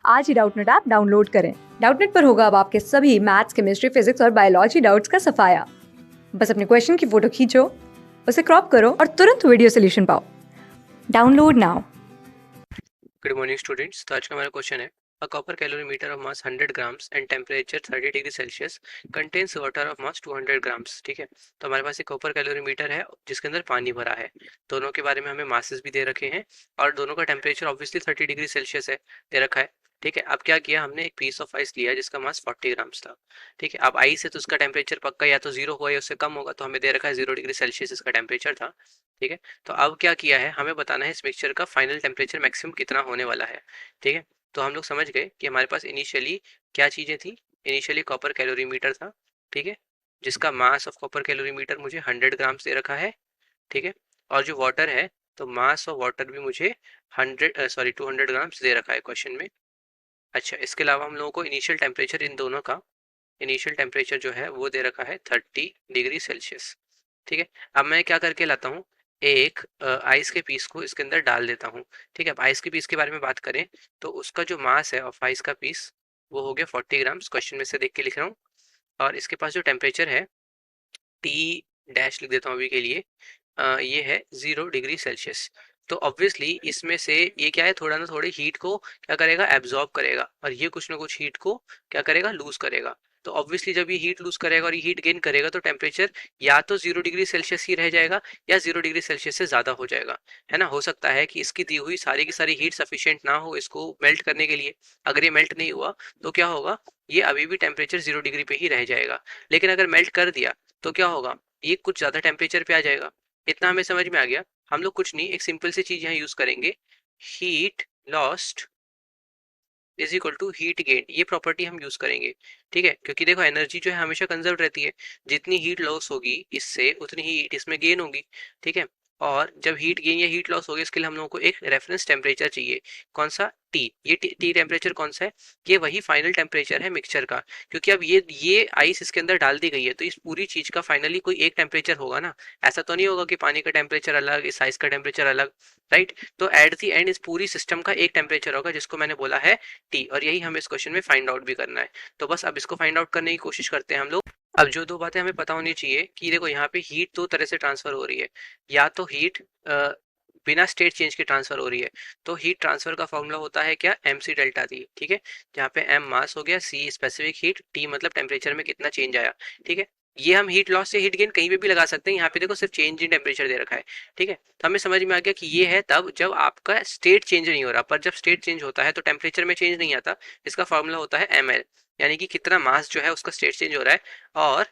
आज ही Doubtnut app download करें। Doubtnut पर होगा अब आपके सभी मैथ्स, केमिस्ट्री, फिजिक्स और बायोलॉजी डाउट्स का सफाया। बस अपने क्वेश्चन की फोटो खींचो, उसे क्रॉप करो और तुरंत वीडियो सोल्यूशन पाओ। Download now. Good morning students. तो आज का हमारा क्वेश्चन है a copper calorimeter of mass 100 grams and temperature 30 degree Celsius contains water of mass 200 grams. ठीक है, तो हमारे पास एक कॉपर कैलोरीमीटर है जिसके अंदर पानी भरा है। दोनों के बारे में हमें मासेस भी दे रखे हैं और दोनों का टेम्परेचर ऑब्वियसली 30 डिग्री सेल्सियस है, दे रखा है। ठीक है, अब क्या किया हमने, एक पीस ऑफ आइस लिया जिसका मास 40 ग्राम्स था। ठीक है, अब आइस है तो उसका टेम्परेचर पक्का या तो जीरो होगा या उससे कम होगा, तो हमें दे रखा है 0 डिग्री सेल्सियस इसका टेम्परेचर था। ठीक है, तो अब क्या किया है, हमें बताना है इस मिक्सचर का फाइनल टेम्परेचर मैक्सिमम कितना होने वाला है। ठीक है, तो हम लोग समझ गए कि हमारे पास इनिशियली क्या चीज़ें थी। इनिशियली कॉपर कैलोरीमीटर था, ठीक है, जिसका मास ऑफ कॉपर कैलोरीमीटर मुझे 100 ग्राम्स दे रखा है। ठीक है, और जो वाटर है तो मास ऑफ वाटर भी मुझे 200 ग्राम्स दे रखा है क्वेश्चन में। अच्छा, इसके अलावा हम लोगों को इनिशियल टेम्परेचर इन दोनों का, इनिशियल टेम्परेचर जो है वो दे रखा है 30 डिग्री सेल्सियस। ठीक है, अब मैं क्या करके लाता हूँ, एक आइस के पीस को इसके अंदर डाल देता हूँ। ठीक है, अब आइस के पीस के बारे में बात करें तो उसका जो मास है ऑफ आइस का पीस वो हो गया 40 ग्राम्स, क्वेश्चन में से देख के लिख रहा हूँ। और इसके पास जो टेम्परेचर है, टी डैश लिख देता हूँ अभी के लिए, ये है 0 डिग्री सेल्सियस। तो ऑब्वियसली इसमें से ये क्या है, थोड़ा ना थोड़ी हीट को क्या करेगा, एब्जॉर्ब करेगा, और ये कुछ ना कुछ हीट को क्या करेगा, लूज करेगा। तो ऑब्वियसली जब ये हीट लूज करेगा और ये हीट गेन करेगा तो टेम्परेचर या तो 0 डिग्री सेल्सियस ही रह जाएगा या 0 डिग्री सेल्सियस से ज़्यादा हो जाएगा। है ना, हो सकता है कि इसकी दी हुई सारी की सारी हीट सफिशिएंट ना हो इसको मेल्ट करने के लिए। अगर ये मेल्ट नहीं हुआ तो क्या होगा, ये अभी भी टेम्परेचर 0 डिग्री पे ही रह जाएगा। लेकिन अगर मेल्ट कर दिया तो क्या होगा, ये कुछ ज़्यादा टेम्परेचर पे आ जाएगा। इतना हमें समझ में आ गया। हम लोग कुछ नहीं, एक सिंपल सी चीज यहाँ यूज करेंगे, heat lost is equal to heat gain, ये प्रॉपर्टी हम यूज करेंगे। ठीक है, क्योंकि देखो एनर्जी जो है हमेशा कंजर्व रहती है, जितनी हीट लॉस होगी इससे उतनी ही हीट इसमें गेन होगी। ठीक है, और जब हीट गेन या हीट लॉस होगी इसके लिए हम लोगों को एक रेफरेंस टेम्परेचर चाहिए। कौन सा, टी। ये टी टेम्परेचर कौन सा है, ये वही फाइनल टेम्परेचर है मिक्सचर का। क्योंकि अब ये आइस इसके अंदर डाल दी गई है तो इस पूरी चीज का फाइनली कोई एक टेम्परेचर होगा ना। ऐसा तो नहीं होगा कि पानी का टेम्परेचर अलग, इस आइस का टेम्परेचर अलग। राइट, तो एट द एंड इस पूरी सिस्टम का एक टेम्परेचर होगा जिसको मैंने बोला है टी, और यही हमें इस क्वेश्चन में फाइंड आउट भी करना है। तो बस अब इसको फाइंड आउट करने की कोशिश करते हैं हम लोग। अब जो दो बातें हमें पता होनी चाहिए कि देखो यहाँ पे हीट दो तरह से ट्रांसफर हो रही है, या तो हीट बिना स्टेट चेंज के ट्रांसफर हो रही है। तो हीट ट्रांसफर का फॉर्मूला होता है क्या, एम सी डेल्टा टी। ठीक है, जहाँ पे एम मास हो गया, सी स्पेसिफिक हीट, टी मतलब टेम्परेचर में कितना चेंज आया। ठीक है, ये हम हीट लॉस या हीट गेन कहीं पे भी लगा सकते हैं, यहाँ पे देखो सिर्फ चेंज इन टेम्परेचर दे रखा है। ठीक है, तो हमें समझ में आ गया कि ये है तब जब आपका स्टेट चेंज नहीं हो रहा, पर जब स्टेट चेंज होता है तो टेम्परेचर में चेंज नहीं आता। इसका फॉर्मूला होता है एम एल, यानी कि कितना मास जो है उसका स्टेट चेंज हो रहा है, और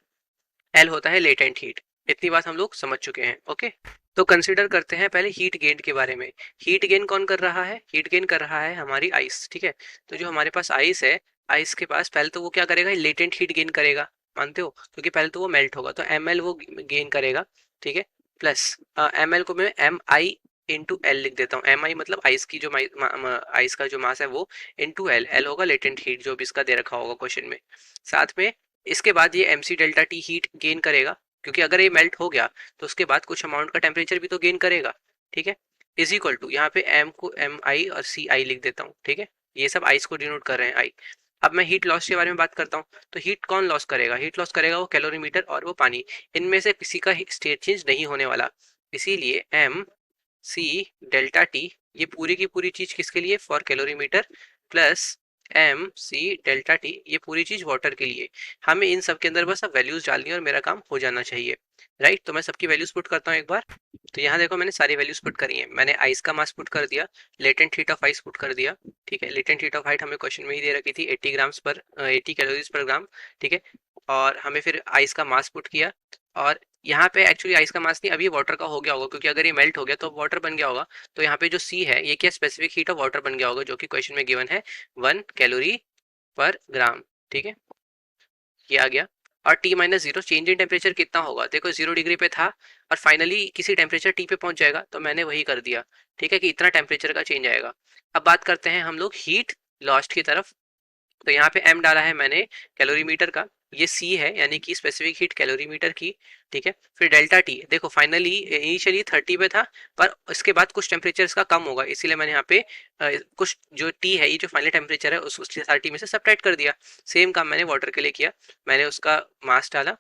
एल होता है लेटेंट हीट। इतनी बात हम लोग समझ चुके हैं। ओके, तो कंसीडर करते हैं पहले हीट गेन के बारे में। हीट गेन कौन कर रहा है, हीट गेन कर रहा है हमारी आइस। ठीक है, तो जो हमारे पास आइस है, आइस के पास पहले तो वो क्या करेगा, लेटेंट हीट गेन करेगा, मानते हो, क्योंकि पहले तो वो मेल्ट होगा तो एम एल वो गेन करेगा। ठीक है, प्लस एम एल को मैं एम आई इंटू एल लिख देता हूँ। एम आई मतलब आइस की जो आइस का जो मास है वो, इंटू एल, एल होगा लेटेंट हीट जो भी इसका दे रखा होगा क्वेश्चन में। साथ में इसके बाद ये M C delta T heat gain करेगा, क्योंकि अगर ये मेल्ट हो गया तो उसके बाद कुछ अमाउंट का टेम्परेचर भी तो गेन करेगा। ठीक है, इज इक्वल टू, यहाँ पे एम को एम आई और सी आई लिख देता हूँ। ठीक है, ये सब आइस को डिनोट कर रहे हैं, आई। अब मैं हीट लॉस के बारे में बात करता हूँ। तो हीट कौन लॉस करेगा, हीट लॉस करेगा वो कैलोरीमीटर और वो पानी। इनमें से किसी का स्टेट चेंज नहीं होने वाला, इसीलिए एम सी डेल्टा टी, ये पूरी की पूरी चीज किसके लिए, for calorimeter, plus M C delta T, ये पूरी चीज वाटर के लिए। हमें इन सब के अंदर बस अब वैल्यूज डालनी है और मेरा काम हो जाना चाहिए। राइट, तो मैं सबकी वैल्यूज पुट करता हूँ एक बार। तो यहाँ देखो मैंने सारी वैल्यूज पुट करी है। मैंने आइस का मास पुट कर दिया, latent heat of ice put कर दिया। ठीक है, लेटेंट हीट ऑफ हाइट हमें क्वेश्चन में ही दे रखी थी 80 ग्राम्स पर 80 कैलोरीज पर ग्राम। ठीक है, और हमें फिर आइस का मास पुट किया, और यहाँ पे एक्चुअली आइस का मास नहीं, अभी वाटर का हो गया होगा, क्योंकि अगर ये मेल्ट हो गया तो वाटर बन गया होगा। तो यहाँ पे जो सी है ये क्या, स्पेसिफिक हीट ऑफ वाटर बन गया होगा, जो कि क्वेश्चन में गिवन है 1 कैलोरी पर ग्राम। ठीक है, ये आ गया। और T minus zero, change in temperature कितना होगा, देखो 0 डिग्री पे था और फाइनली किसी टेम्परेचर टी पे पहुंच जाएगा, तो मैंने वही कर दिया। ठीक है, कि इतना टेम्परेचर का चेंज आएगा। अब बात करते हैं हम लोग हीट लॉस्ट की तरफ। तो यहाँ पे एम डाला है मैंने कैलोरीमीटर का, ये सी है यानी कि स्पेसिफिक हीट कैलोरीमीटर की, ठीक है। फिर डेल्टा टी, देखो फाइनली इनिशियली 30 पे था, पर इसके बाद कुछ टेम्परेचर इसका कम होगा, इसीलिए मैंने यहाँ पे कुछ जो टी है, ये जो फाइनल टेम्परेचर है उसके 30 में से सब्ट्रैक्ट कर दिया। सेम काम मैंने वाटर के लिए किया, मैंने उसका मास डाला,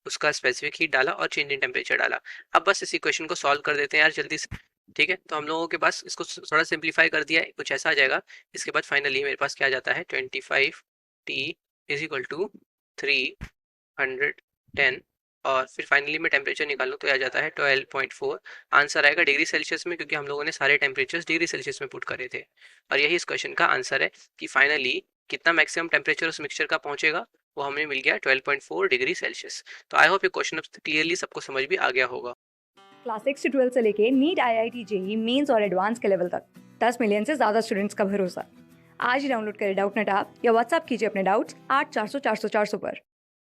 उसका स्पेसिफिक हीट डाला और चेंज इन टेम्परेचर डाला। अब बस इस इक्वेशन को सॉल्व कर देते हैं यार जल्दी से, ठीक है। तो हम लोगों के पास इसको थोड़ा सिंप्लीफाई कर दिया है, कुछ ऐसा आ जाएगा। इसके बाद फाइनली मेरे पास क्या आ जाता है, 25T इज इक्वल टू 310, और फिर फाइनली मैं टेम्परेचर निकालूँ तो आ जाता है 12.4। आंसर आएगा डिग्री सेल्सियस में, क्योंकि हम लोगों ने सारे टेम्परेचर्स डिग्री सेल्सियस में पुट करे थे। और यही इस क्वेश्चन का आंसर है कि फाइनली कितना मैक्सिमम टेम्परेचर उस मिक्सचर का पहुंचेगा, वो हमें मिल गया 12.4 डिग्री सेल्सियस। तो आई होप ये क्वेश्चन क्लियरली सबको समझ भी आ गया होगा। क्लास 6 से 12 से लेके नीट, IIT, जेई मेंस और एडवांस के लेवल तक 10 मिलियन से ज़्यादा स्टूडेंट्स का भरोसा। आज ही डाउनलोड करें डाउटनेट ऐप या व्हाट्सएप कीजिए अपने डाउट्स 8400 400 400 पर।